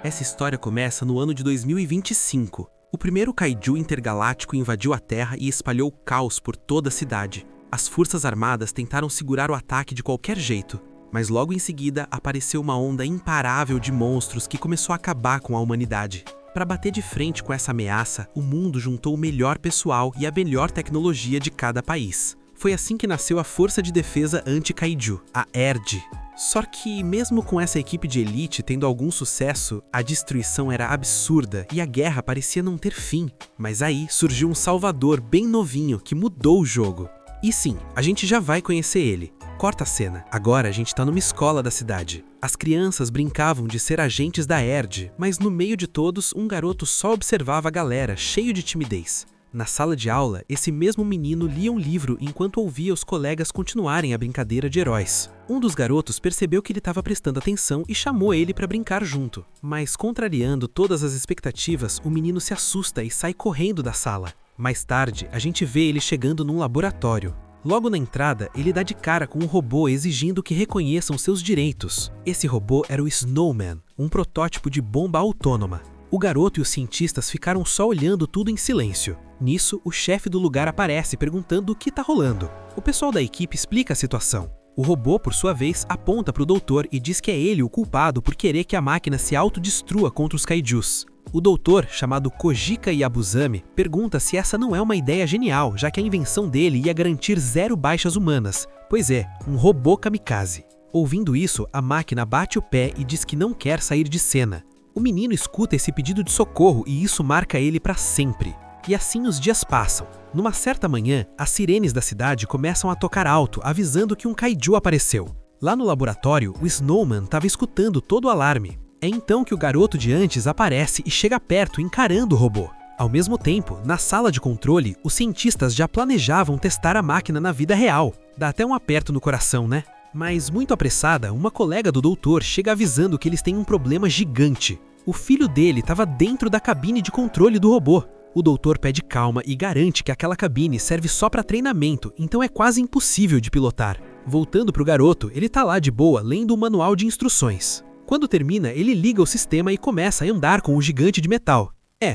Essa história começa no ano de 2025. O primeiro kaiju intergaláctico invadiu a Terra e espalhou caos por toda a cidade. As forças armadas tentaram segurar o ataque de qualquer jeito, mas logo em seguida apareceu uma onda imparável de monstros que começou a acabar com a humanidade. Para bater de frente com essa ameaça, o mundo juntou o melhor pessoal e a melhor tecnologia de cada país. Foi assim que nasceu a Força de Defesa Anti-Kaiju, a ERD. Só que, mesmo com essa equipe de elite tendo algum sucesso, a destruição era absurda e a guerra parecia não ter fim. Mas aí surgiu um salvador bem novinho que mudou o jogo. E sim, a gente já vai conhecer ele. Corta a cena. Agora a gente tá numa escola da cidade. As crianças brincavam de ser agentes da ERD, mas no meio de todos, um garoto só observava a galera, cheio de timidez. Na sala de aula, esse mesmo menino lia um livro enquanto ouvia os colegas continuarem a brincadeira de heróis. Um dos garotos percebeu que ele estava prestando atenção e chamou ele para brincar junto. Mas, contrariando todas as expectativas, o menino se assusta e sai correndo da sala. Mais tarde, a gente vê ele chegando num laboratório. Logo na entrada, ele dá de cara com um robô exigindo que reconheçam seus direitos. Esse robô era o Snowman, um protótipo de bomba autônoma. O garoto e os cientistas ficaram só olhando tudo em silêncio. Nisso, o chefe do lugar aparece perguntando o que tá rolando. O pessoal da equipe explica a situação. O robô, por sua vez, aponta para o doutor e diz que é ele o culpado por querer que a máquina se autodestrua contra os kaijus. O doutor, chamado Kojika Yabuzame, pergunta se essa não é uma ideia genial, já que a invenção dele ia garantir 0 baixas humanas. Pois é, um robô kamikaze. Ouvindo isso, a máquina bate o pé e diz que não quer sair de cena. O menino escuta esse pedido de socorro e isso marca ele para sempre. E assim os dias passam. Numa certa manhã, as sirenes da cidade começam a tocar alto, avisando que um kaiju apareceu. Lá no laboratório, o Snowman estava escutando todo o alarme. É então que o garoto de antes aparece e chega perto, encarando o robô. Ao mesmo tempo, na sala de controle, os cientistas já planejavam testar a máquina na vida real. Dá até um aperto no coração, né? Mas, muito apressada, uma colega do doutor chega avisando que eles têm um problema gigante. O filho dele estava dentro da cabine de controle do robô. O doutor pede calma e garante que aquela cabine serve só para treinamento, então é quase impossível de pilotar. Voltando para o garoto, ele tá lá de boa, lendo o manual de instruções. Quando termina, ele liga o sistema e começa a andar com o gigante de metal.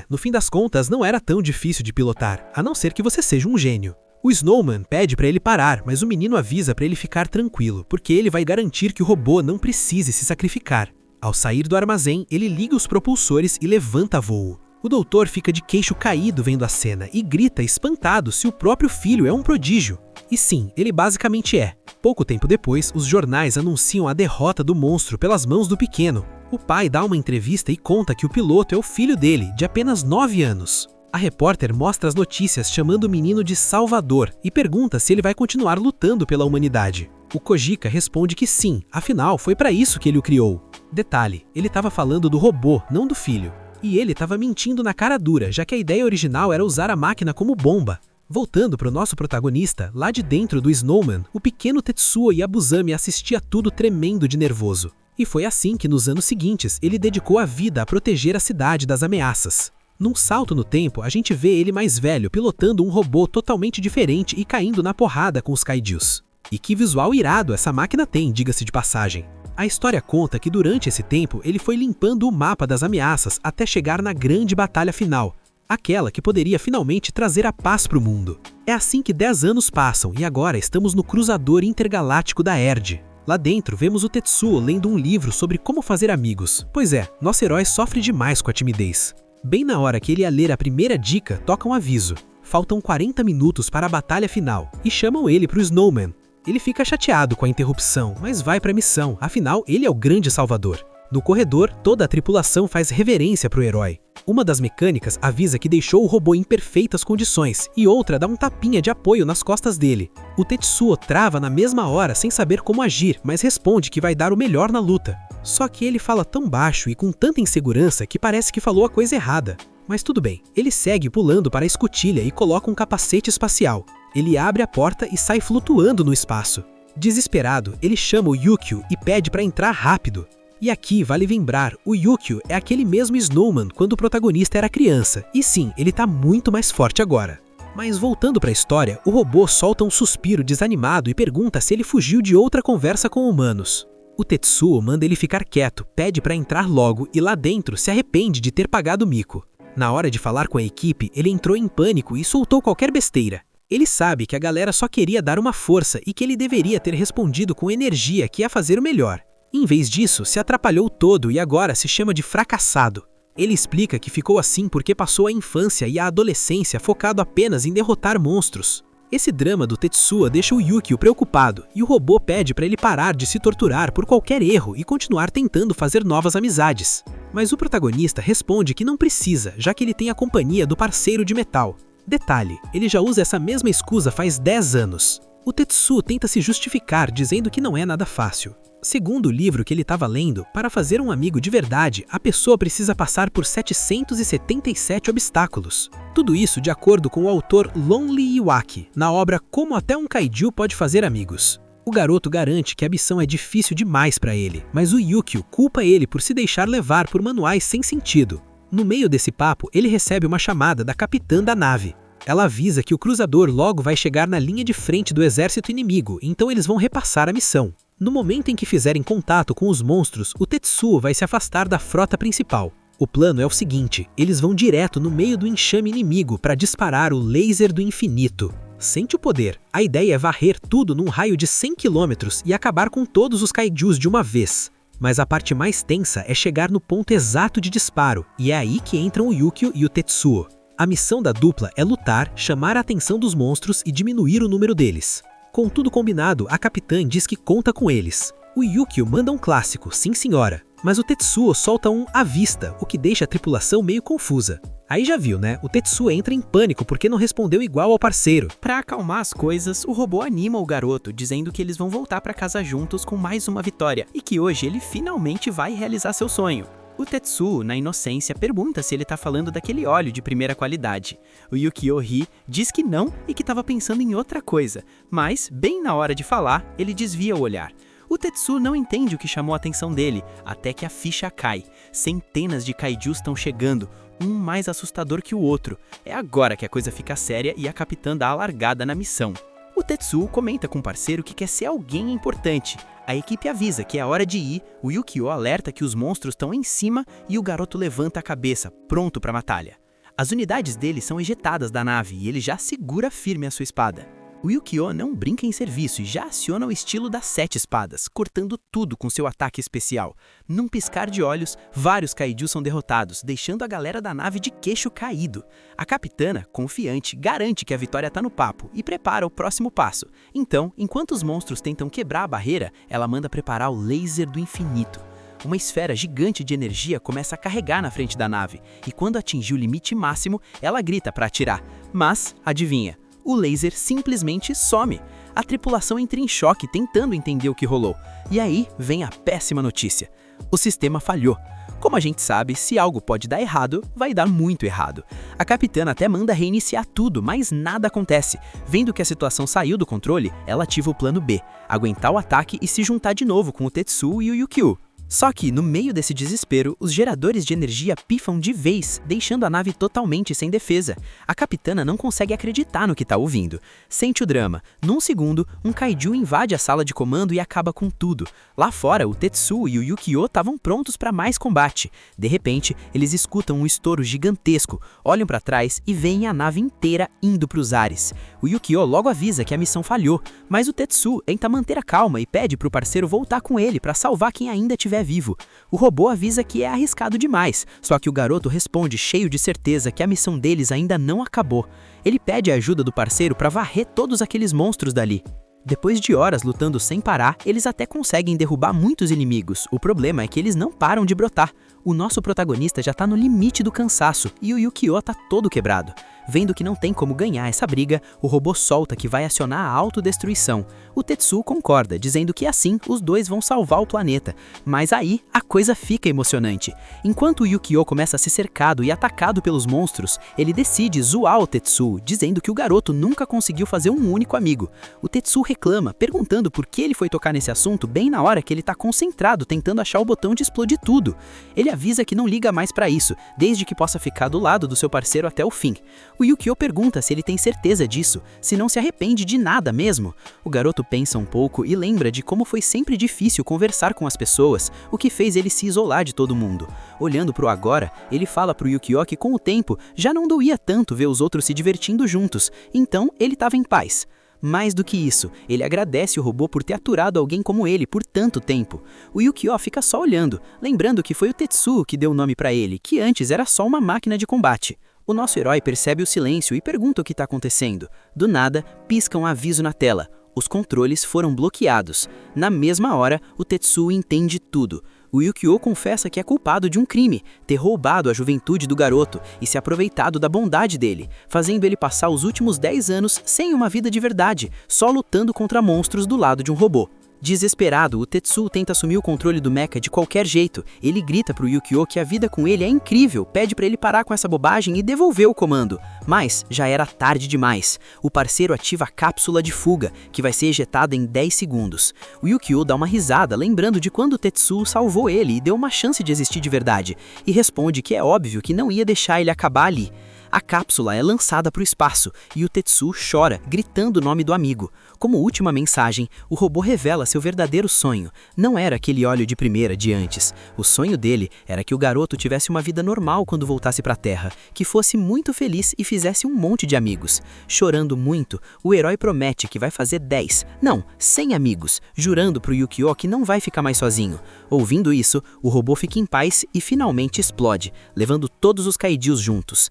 No fim das contas, não era tão difícil de pilotar, a não ser que você seja um gênio. O Snowman pede para ele parar, mas o menino avisa para ele ficar tranquilo, porque ele vai garantir que o robô não precise se sacrificar. Ao sair do armazém, ele liga os propulsores e levanta voo. O doutor fica de queixo caído vendo a cena e grita espantado se o próprio filho é um prodígio. E sim, ele basicamente é. Pouco tempo depois, os jornais anunciam a derrota do monstro pelas mãos do pequeno. O pai dá uma entrevista e conta que o piloto é o filho dele, de apenas 9 anos. A repórter mostra as notícias chamando o menino de Salvador e pergunta se ele vai continuar lutando pela humanidade. O Kojika responde que sim, afinal foi para isso que ele o criou. Detalhe, ele estava falando do robô, não do filho. E ele estava mentindo na cara dura, já que a ideia original era usar a máquina como bomba. Voltando para o nosso protagonista, lá de dentro do Snowman, o pequeno Tetsuo Yabuzame assistia tudo tremendo de nervoso. E foi assim que nos anos seguintes ele dedicou a vida a proteger a cidade das ameaças. Num salto no tempo, a gente vê ele mais velho pilotando um robô totalmente diferente e caindo na porrada com os kaijus. E que visual irado essa máquina tem, diga-se de passagem. A história conta que durante esse tempo ele foi limpando o mapa das ameaças até chegar na grande batalha final, aquela que poderia finalmente trazer a paz para o mundo. É assim que 10 anos passam e agora estamos no cruzador intergaláctico da ERD. Lá dentro vemos o Tetsuo lendo um livro sobre como fazer amigos. Pois é, nosso herói sofre demais com a timidez. Bem na hora que ele ia ler a primeira dica, toca um aviso. Faltam 40 minutos para a batalha final e chamam ele para o Snowman. Ele fica chateado com a interrupção, mas vai para a missão, afinal ele é o grande salvador. No corredor, toda a tripulação faz reverência para o herói. Uma das mecânicas avisa que deixou o robô em perfeitas condições e outra dá um tapinha de apoio nas costas dele. O Tetsuo trava na mesma hora sem saber como agir, mas responde que vai dar o melhor na luta. Só que ele fala tão baixo e com tanta insegurança que parece que falou a coisa errada. Mas tudo bem, ele segue pulando para a escotilha e coloca um capacete espacial. Ele abre a porta e sai flutuando no espaço. Desesperado, ele chama o Yukio e pede para entrar rápido. E aqui vale lembrar, o Yukio é aquele mesmo Snowman quando o protagonista era criança. E sim, ele tá muito mais forte agora. Mas voltando para a história, o robô solta um suspiro desanimado e pergunta se ele fugiu de outra conversa com humanos. O Tetsuo manda ele ficar quieto, pede para entrar logo e lá dentro se arrepende de ter pagado o mico. Na hora de falar com a equipe, ele entrou em pânico e soltou qualquer besteira. Ele sabe que a galera só queria dar uma força e que ele deveria ter respondido com energia que ia fazer o melhor. Em vez disso, se atrapalhou todo e agora se chama de fracassado. Ele explica que ficou assim porque passou a infância e a adolescência focado apenas em derrotar monstros. Esse drama do Tetsuo deixa o Yukio preocupado e o robô pede para ele parar de se torturar por qualquer erro e continuar tentando fazer novas amizades. Mas o protagonista responde que não precisa, já que ele tem a companhia do parceiro de metal. Detalhe, ele já usa essa mesma escusa faz 10 anos. O Tetsuo tenta se justificar dizendo que não é nada fácil. Segundo o livro que ele estava lendo, para fazer um amigo de verdade, a pessoa precisa passar por 777 obstáculos. Tudo isso de acordo com o autor Lonely Iwaki, na obra Como Até um Kaiju Pode Fazer Amigos. O garoto garante que a missão é difícil demais para ele, mas o Yukio culpa ele por se deixar levar por manuais sem sentido. No meio desse papo, ele recebe uma chamada da capitã da nave. Ela avisa que o cruzador logo vai chegar na linha de frente do exército inimigo, então eles vão repassar a missão. No momento em que fizerem contato com os monstros, o Tetsuo vai se afastar da frota principal. O plano é o seguinte, eles vão direto no meio do enxame inimigo para disparar o laser do infinito. Sente o poder. A ideia é varrer tudo num raio de 100 km e acabar com todos os kaijus de uma vez. Mas a parte mais tensa é chegar no ponto exato de disparo, e é aí que entram o Yukio e o Tetsuo. A missão da dupla é lutar, chamar a atenção dos monstros e diminuir o número deles. Com tudo combinado, a capitã diz que conta com eles. O Yukio manda um clássico, sim senhora, mas o Tetsuo solta um à vista, o que deixa a tripulação meio confusa. Aí já viu, né? O Tetsuo entra em pânico porque não respondeu igual ao parceiro. Para acalmar as coisas, o robô anima o garoto, dizendo que eles vão voltar para casa juntos com mais uma vitória e que hoje ele finalmente vai realizar seu sonho. O Tetsuo, na inocência, pergunta se ele tá falando daquele óleo de primeira qualidade. O Yukio ri, diz que não e que estava pensando em outra coisa, mas, bem na hora de falar, ele desvia o olhar. O Tetsuo não entende o que chamou a atenção dele, até que a ficha cai. Centenas de kaijus estão chegando, um mais assustador que o outro. É agora que a coisa fica séria e a capitã dá a largada na missão. O Tetsuo comenta com o parceiro que quer ser alguém importante. A equipe avisa que é hora de ir, o Yukio alerta que os monstros estão em cima e o garoto levanta a cabeça, pronto para a batalha. As unidades dele são ejetadas da nave e ele já segura firme a sua espada. O Yukio não brinca em serviço e já aciona o estilo das 7 espadas, cortando tudo com seu ataque especial. Num piscar de olhos, vários kaijus são derrotados, deixando a galera da nave de queixo caído. A capitana, confiante, garante que a vitória tá no papo e prepara o próximo passo. Então, enquanto os monstros tentam quebrar a barreira, ela manda preparar o laser do infinito. Uma esfera gigante de energia começa a carregar na frente da nave, e quando atingir o limite máximo, ela grita para atirar. Mas, adivinha? O laser simplesmente some. A tripulação entra em choque tentando entender o que rolou. E aí vem a péssima notícia. O sistema falhou. Como a gente sabe, se algo pode dar errado, vai dar muito errado. A capitã até manda reiniciar tudo, mas nada acontece. Vendo que a situação saiu do controle, ela ativa o plano B, aguentar o ataque e se juntar de novo com o Tetsuo e o Yukio. Só que, no meio desse desespero, os geradores de energia pifam de vez, deixando a nave totalmente sem defesa. A capitana não consegue acreditar no que tá ouvindo. Sente o drama. Num segundo, um kaiju invade a sala de comando e acaba com tudo. Lá fora, o Tetsuo e o Yukio estavam prontos para mais combate. De repente, eles escutam um estouro gigantesco, olham para trás e veem a nave inteira indo para os ares. O Yukio logo avisa que a missão falhou, mas o Tetsuo tenta manter a calma e pede para o parceiro voltar com ele para salvar quem ainda tiver vivo. O robô avisa que é arriscado demais, só que o garoto responde cheio de certeza que a missão deles ainda não acabou. Ele pede a ajuda do parceiro para varrer todos aqueles monstros dali. Depois de horas lutando sem parar, eles até conseguem derrubar muitos inimigos. O problema é que eles não param de brotar. O nosso protagonista já tá no limite do cansaço e o Yukio tá todo quebrado. Vendo que não tem como ganhar essa briga, o robô solta que vai acionar a autodestruição. O Tetsuo concorda, dizendo que assim os dois vão salvar o planeta. Mas aí a coisa fica emocionante. Enquanto o Yukio começa a ser cercado e atacado pelos monstros, ele decide zoar o Tetsuo, dizendo que o garoto nunca conseguiu fazer um único amigo. O Tetsuo reclama, perguntando por que ele foi tocar nesse assunto bem na hora que ele tá concentrado tentando achar o botão de explodir tudo. Ele avisa que não liga mais pra isso, desde que possa ficar do lado do seu parceiro até o fim. O Yukio pergunta se ele tem certeza disso, se não se arrepende de nada mesmo. O garoto pensa um pouco e lembra de como foi sempre difícil conversar com as pessoas, o que fez ele se isolar de todo mundo. Olhando pro agora, ele fala pro Yukio que com o tempo já não doía tanto ver os outros se divertindo juntos, então ele estava em paz. Mais do que isso, ele agradece o robô por ter aturado alguém como ele por tanto tempo. O Yukio fica só olhando, lembrando que foi o Tetsuo que deu o nome pra ele, que antes era só uma máquina de combate. O nosso herói percebe o silêncio e pergunta o que está acontecendo. Do nada, pisca um aviso na tela. Os controles foram bloqueados. Na mesma hora, o Tetsuo entende tudo. O Yukio confessa que é culpado de um crime, ter roubado a juventude do garoto e se aproveitado da bondade dele, fazendo ele passar os últimos 10 anos sem uma vida de verdade, só lutando contra monstros do lado de um robô. Desesperado, o Tetsuo tenta assumir o controle do mecha de qualquer jeito. Ele grita pro Yukio que a vida com ele é incrível, pede pra ele parar com essa bobagem e devolver o comando. Mas já era tarde demais. O parceiro ativa a cápsula de fuga, que vai ser ejetada em 10 segundos. O Yukio dá uma risada, lembrando de quando o Tetsuo salvou ele e deu uma chance de existir de verdade, e responde que é óbvio que não ia deixar ele acabar ali. A cápsula é lançada para o espaço e o Tetsuo chora, gritando o nome do amigo. Como última mensagem, o robô revela seu verdadeiro sonho. Não era aquele óleo de primeira de antes. O sonho dele era que o garoto tivesse uma vida normal quando voltasse para a Terra, que fosse muito feliz e fizesse um monte de amigos. Chorando muito, o herói promete que vai fazer 10, não, 100 amigos, jurando pro Yukio que não vai ficar mais sozinho. Ouvindo isso, o robô fica em paz e finalmente explode, levando todos os kaijus juntos.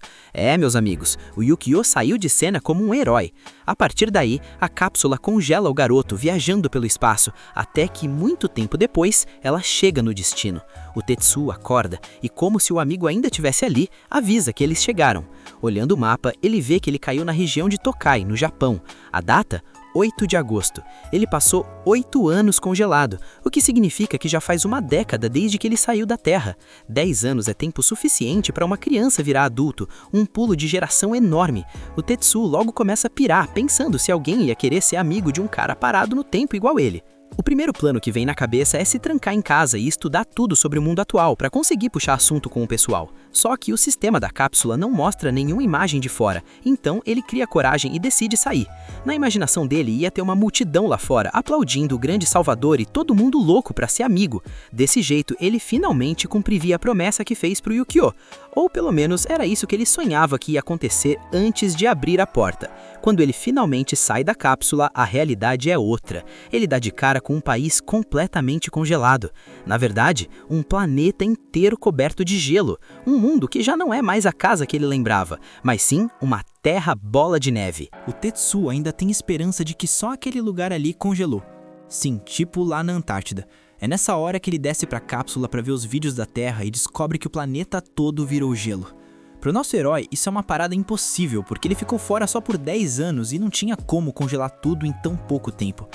Meus amigos, o Yukio saiu de cena como um herói. A partir daí, a cápsula congela o garoto viajando pelo espaço, até que muito tempo depois, ela chega no destino. O Tetsuo acorda e, como se o amigo ainda estivesse ali, avisa que eles chegaram. Olhando o mapa, ele vê que ele caiu na região de Tokai, no Japão. A data? 8 de agosto. Ele passou 8 anos congelado, o que significa que já faz uma década desde que ele saiu da Terra. 10 anos é tempo suficiente para uma criança virar adulto, um pulo de geração enorme. O Tetsuo logo começa a pirar, pensando se alguém ia querer ser amigo de um cara parado no tempo igual ele. O primeiro plano que vem na cabeça é se trancar em casa e estudar tudo sobre o mundo atual para conseguir puxar assunto com o pessoal. Só que o sistema da cápsula não mostra nenhuma imagem de fora, então ele cria coragem e decide sair. Na imaginação dele ia ter uma multidão lá fora aplaudindo o grande Salvador e todo mundo louco para ser amigo. Desse jeito, ele finalmente cumpriria a promessa que fez pro Yukio. Ou pelo menos era isso que ele sonhava que ia acontecer antes de abrir a porta. Quando ele finalmente sai da cápsula, a realidade é outra. Ele dá de cara com um país completamente congelado. Na verdade, um planeta inteiro coberto de gelo. Um mundo que já não é mais a casa que ele lembrava, mas sim uma terra bola de neve. O Tetsuo ainda tem esperança de que só aquele lugar ali congelou. Sim, tipo lá na Antártida. É nessa hora que ele desce pra cápsula para ver os vídeos da Terra e descobre que o planeta todo virou gelo. Pro nosso herói, isso é uma parada impossível, porque ele ficou fora só por 10 anos e não tinha como congelar tudo em tão pouco tempo.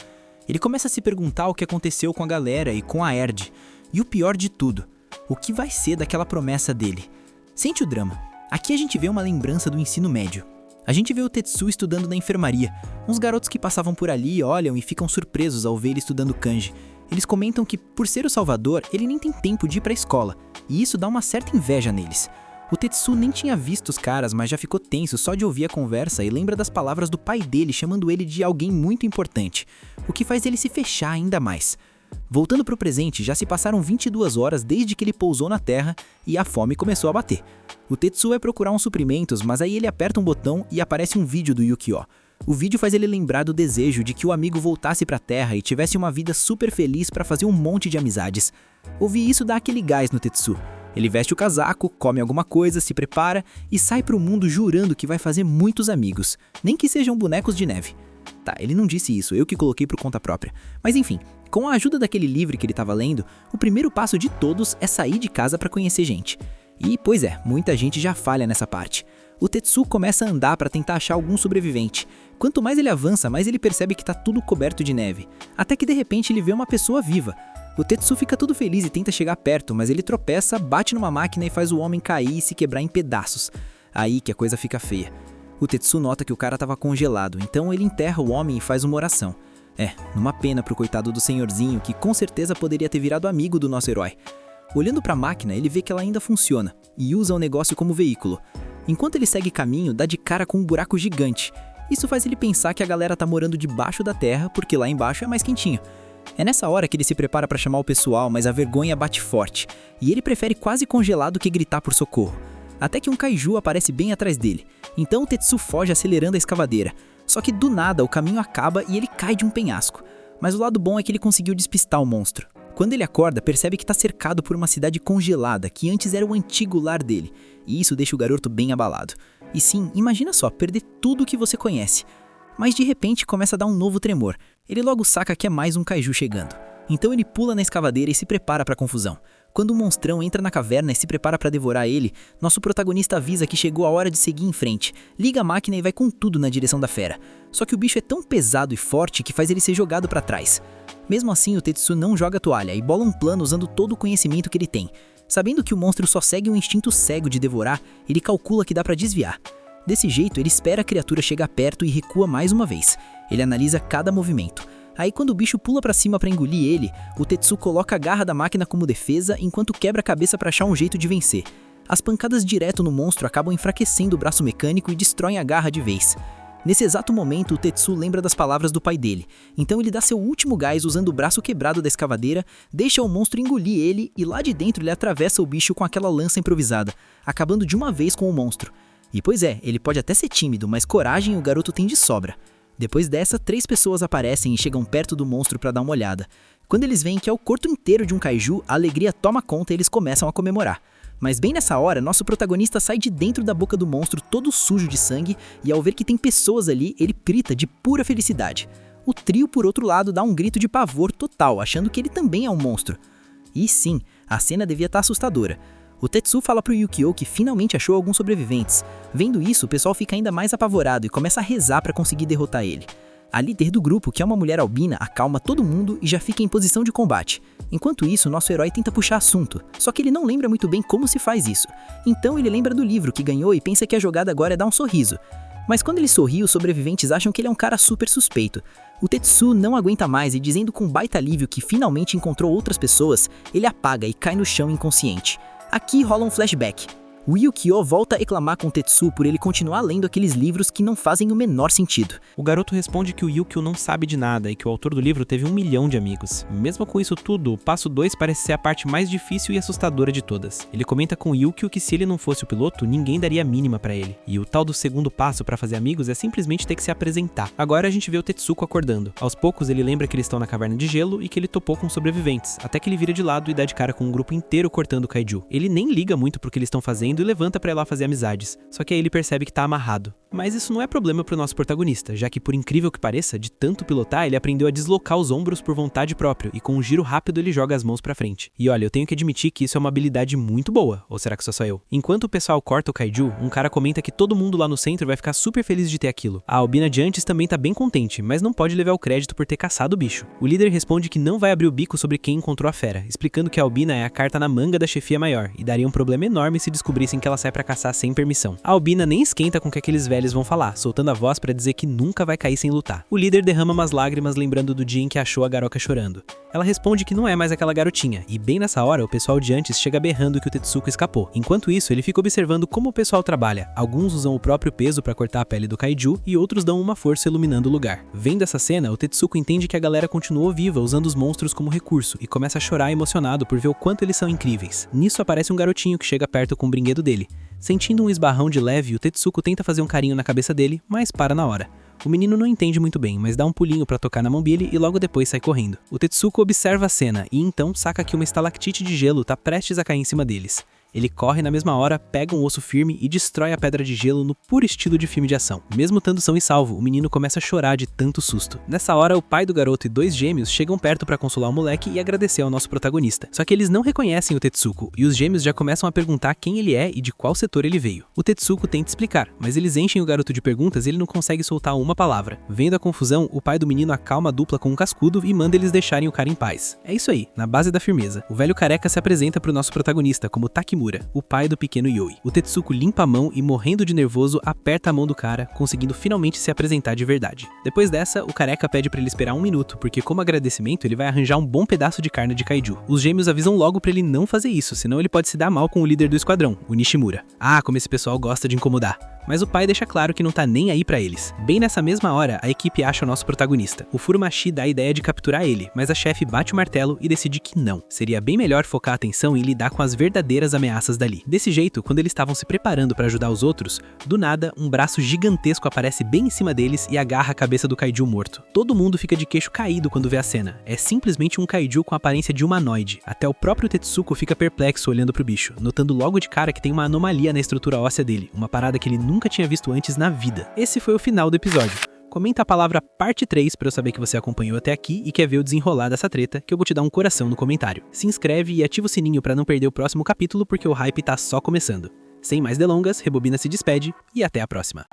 Ele começa a se perguntar o que aconteceu com a galera e com a Erd. E o pior de tudo, o que vai ser daquela promessa dele? Sente o drama. Aqui a gente vê uma lembrança do ensino médio. A gente vê o Tetsuo estudando na enfermaria. Uns garotos que passavam por ali olham e ficam surpresos ao ver ele estudando kanji. Eles comentam que, por ser o Salvador, ele nem tem tempo de ir pra escola, e isso dá uma certa inveja neles. O Tetsuo nem tinha visto os caras, mas já ficou tenso só de ouvir a conversa e lembra das palavras do pai dele chamando ele de alguém muito importante, o que faz ele se fechar ainda mais. Voltando pro presente, já se passaram 22 horas desde que ele pousou na Terra e a fome começou a bater. O Tetsuo vai procurar uns suprimentos, mas aí ele aperta um botão e aparece um vídeo do Yukio. O vídeo faz ele lembrar do desejo de que o amigo voltasse pra Terra e tivesse uma vida super feliz pra fazer um monte de amizades. Ouvir isso dá aquele gás no Tetsuo. Ele veste o casaco, come alguma coisa, se prepara e sai pro mundo jurando que vai fazer muitos amigos, nem que sejam bonecos de neve. Tá, ele não disse isso, eu que coloquei por conta própria. Mas enfim, com a ajuda daquele livro que ele estava lendo, o primeiro passo de todos é sair de casa para conhecer gente. E, pois é, muita gente já falha nessa parte. O Tetsuo começa a andar para tentar achar algum sobrevivente. Quanto mais ele avança, mais ele percebe que tá tudo coberto de neve. Até que de repente ele vê uma pessoa viva. O Tetsuo fica todo feliz e tenta chegar perto, mas ele tropeça, bate numa máquina e faz o homem cair e se quebrar em pedaços. Aí que a coisa fica feia. O Tetsuo nota que o cara estava congelado, então ele enterra o homem e faz uma oração. Numa pena pro coitado do senhorzinho, que com certeza poderia ter virado amigo do nosso herói. Olhando pra máquina, ele vê que ela ainda funciona, e usa o negócio como veículo. Enquanto ele segue caminho, dá de cara com um buraco gigante. Isso faz ele pensar que a galera tá morando debaixo da terra, porque lá embaixo é mais quentinho. É nessa hora que ele se prepara para chamar o pessoal, mas a vergonha bate forte, e ele prefere quase congelar do que gritar por socorro. Até que um kaiju aparece bem atrás dele. Então o Tetsu foge acelerando a escavadeira. Só que do nada o caminho acaba e ele cai de um penhasco. Mas o lado bom é que ele conseguiu despistar o monstro. Quando ele acorda, percebe que está cercado por uma cidade congelada, que antes era o antigo lar dele. E isso deixa o garoto bem abalado. E sim, imagina só, perder tudo o que você conhece. Mas de repente começa a dar um novo tremor. Ele logo saca que é mais um kaiju chegando. Então ele pula na escavadeira e se prepara para a confusão. Quando o monstrão entra na caverna e se prepara para devorar ele, nosso protagonista avisa que chegou a hora de seguir em frente, liga a máquina e vai com tudo na direção da fera. Só que o bicho é tão pesado e forte que faz ele ser jogado para trás. Mesmo assim, o Tetsu não joga a toalha e bola um plano usando todo o conhecimento que ele tem. Sabendo que o monstro só segue um instinto cego de devorar, ele calcula que dá para desviar. Desse jeito, ele espera a criatura chegar perto e recua mais uma vez. Ele analisa cada movimento. Aí quando o bicho pula pra cima pra engolir ele, o Tetsu coloca a garra da máquina como defesa enquanto quebra a cabeça pra achar um jeito de vencer. As pancadas direto no monstro acabam enfraquecendo o braço mecânico e destroem a garra de vez. Nesse exato momento, o Tetsu lembra das palavras do pai dele, então ele dá seu último gás usando o braço quebrado da escavadeira, deixa o monstro engolir ele e lá de dentro ele atravessa o bicho com aquela lança improvisada, acabando de uma vez com o monstro. E pois é, ele pode até ser tímido, mas coragem o garoto tem de sobra. Depois dessa, 3 pessoas aparecem e chegam perto do monstro para dar uma olhada. Quando eles veem que é o corpo inteiro de um kaiju, a alegria toma conta e eles começam a comemorar. Mas bem nessa hora, nosso protagonista sai de dentro da boca do monstro todo sujo de sangue e ao ver que tem pessoas ali, ele grita de pura felicidade. O trio, por outro lado, dá um grito de pavor total, achando que ele também é um monstro. E sim, a cena devia estar assustadora. O Tetsu fala pro Yukio que finalmente achou alguns sobreviventes. Vendo isso, o pessoal fica ainda mais apavorado e começa a rezar para conseguir derrotar ele. A líder do grupo, que é uma mulher albina, acalma todo mundo e já fica em posição de combate. Enquanto isso, nosso herói tenta puxar assunto, só que ele não lembra muito bem como se faz isso. Então ele lembra do livro que ganhou e pensa que a jogada agora é dar um sorriso. Mas quando ele sorri, os sobreviventes acham que ele é um cara super suspeito. O Tetsu não aguenta mais e, dizendo com baita alívio que finalmente encontrou outras pessoas, ele apaga e cai no chão inconsciente. Aqui rola um flashback. O Yukio volta a reclamar com o Tetsu por ele continuar lendo aqueles livros que não fazem o menor sentido. O garoto responde que o Yukio não sabe de nada e que o autor do livro teve 1 milhão de amigos. Mesmo com isso tudo, o passo 2 parece ser a parte mais difícil e assustadora de todas. Ele comenta com o Yukio que se ele não fosse o piloto, ninguém daria a mínima pra ele. E o tal do segundo passo pra fazer amigos é simplesmente ter que se apresentar. Agora a gente vê o Tetsuko acordando. Aos poucos ele lembra que eles estão na caverna de gelo e que ele topou com sobreviventes, até que ele vira de lado e dá de cara com um grupo inteiro cortando o kaiju. Ele nem liga muito pro que eles estão fazendo e levanta pra ir lá fazer amizades, só que aí ele percebe que tá amarrado. Mas isso não é problema pro nosso protagonista, já que por incrível que pareça, de tanto pilotar, ele aprendeu a deslocar os ombros por vontade própria e com um giro rápido ele joga as mãos pra frente. E olha, eu tenho que admitir que isso é uma habilidade muito boa, ou será que só eu? Enquanto o pessoal corta o kaiju, um cara comenta que todo mundo lá no centro vai ficar super feliz de ter aquilo. A albina de antes também tá bem contente, mas não pode levar o crédito por ter caçado o bicho. O líder responde que não vai abrir o bico sobre quem encontrou a fera, explicando que a albina é a carta na manga da chefia maior, e daria um problema enorme se descobrissem que ela sai pra caçar sem permissão. A albina nem esquenta com o que aqueles velhos vão falar, soltando a voz pra dizer que nunca vai cair sem lutar. O líder derrama umas lágrimas lembrando do dia em que achou a Garoka chorando. Ela responde que não é mais aquela garotinha, e bem nessa hora o pessoal de antes chega berrando que o Tetsuko escapou. Enquanto isso, ele fica observando como o pessoal trabalha. Alguns usam o próprio peso pra cortar a pele do kaiju e outros dão uma força iluminando o lugar. Vendo essa cena, o Tetsuko entende que a galera continuou viva usando os monstros como recurso e começa a chorar emocionado por ver o quanto eles são incríveis. Nisso aparece um garotinho que chega perto com o brinquedo dele. Sentindo um esbarrão de leve, o Tetsuko tenta fazer um carinho na cabeça dele, mas para na hora. O menino não entende muito bem, mas dá um pulinho pra tocar na mobile e logo depois sai correndo. O Tetsuko observa a cena e então saca que uma estalactite de gelo tá prestes a cair em cima deles. Ele corre na mesma hora, pega um osso firme e destrói a pedra de gelo no puro estilo de filme de ação. Mesmo estando são e salvo, o menino começa a chorar de tanto susto. Nessa hora, o pai do garoto e 2 gêmeos chegam perto pra consolar o moleque e agradecer ao nosso protagonista. Só que eles não reconhecem o Tetsuko, e os gêmeos já começam a perguntar quem ele é e de qual setor ele veio. O Tetsuko tenta explicar, mas eles enchem o garoto de perguntas e ele não consegue soltar uma palavra. Vendo a confusão, o pai do menino acalma a dupla com um cascudo e manda eles deixarem o cara em paz. É isso aí, na base da firmeza. O velho careca se apresenta pro nosso protagonista como Taki Nishimura, o pai do pequeno Yoi. O Tetsuko limpa a mão e, morrendo de nervoso, aperta a mão do cara, conseguindo finalmente se apresentar de verdade. Depois dessa, o careca pede pra ele esperar 1 minuto, porque como agradecimento ele vai arranjar um bom pedaço de carne de kaiju. Os gêmeos avisam logo pra ele não fazer isso, senão ele pode se dar mal com o líder do esquadrão, o Nishimura. Ah, como esse pessoal gosta de incomodar. Mas o pai deixa claro que não tá nem aí pra eles. Bem nessa mesma hora, a equipe acha o nosso protagonista. O Furumashi dá a ideia de capturar ele, mas a chefe bate o martelo e decide que não. Seria bem melhor focar a atenção em lidar com as verdadeiras ameaças dali. Desse jeito, quando eles estavam se preparando pra ajudar os outros, do nada, um braço gigantesco aparece bem em cima deles e agarra a cabeça do kaiju morto. Todo mundo fica de queixo caído quando vê a cena. É simplesmente um kaiju com a aparência de humanoide. Até o próprio Tetsuko fica perplexo olhando pro bicho, notando logo de cara que tem uma anomalia na estrutura óssea dele, uma parada que ele nunca tinha visto antes na vida. Esse foi o final do episódio. Comenta a palavra parte 3 pra eu saber que você acompanhou até aqui e quer ver o desenrolar dessa treta, que eu vou te dar um coração no comentário. Se inscreve e ativa o sininho pra não perder o próximo capítulo, porque o hype tá só começando. Sem mais delongas, Rebobina se despede e até a próxima.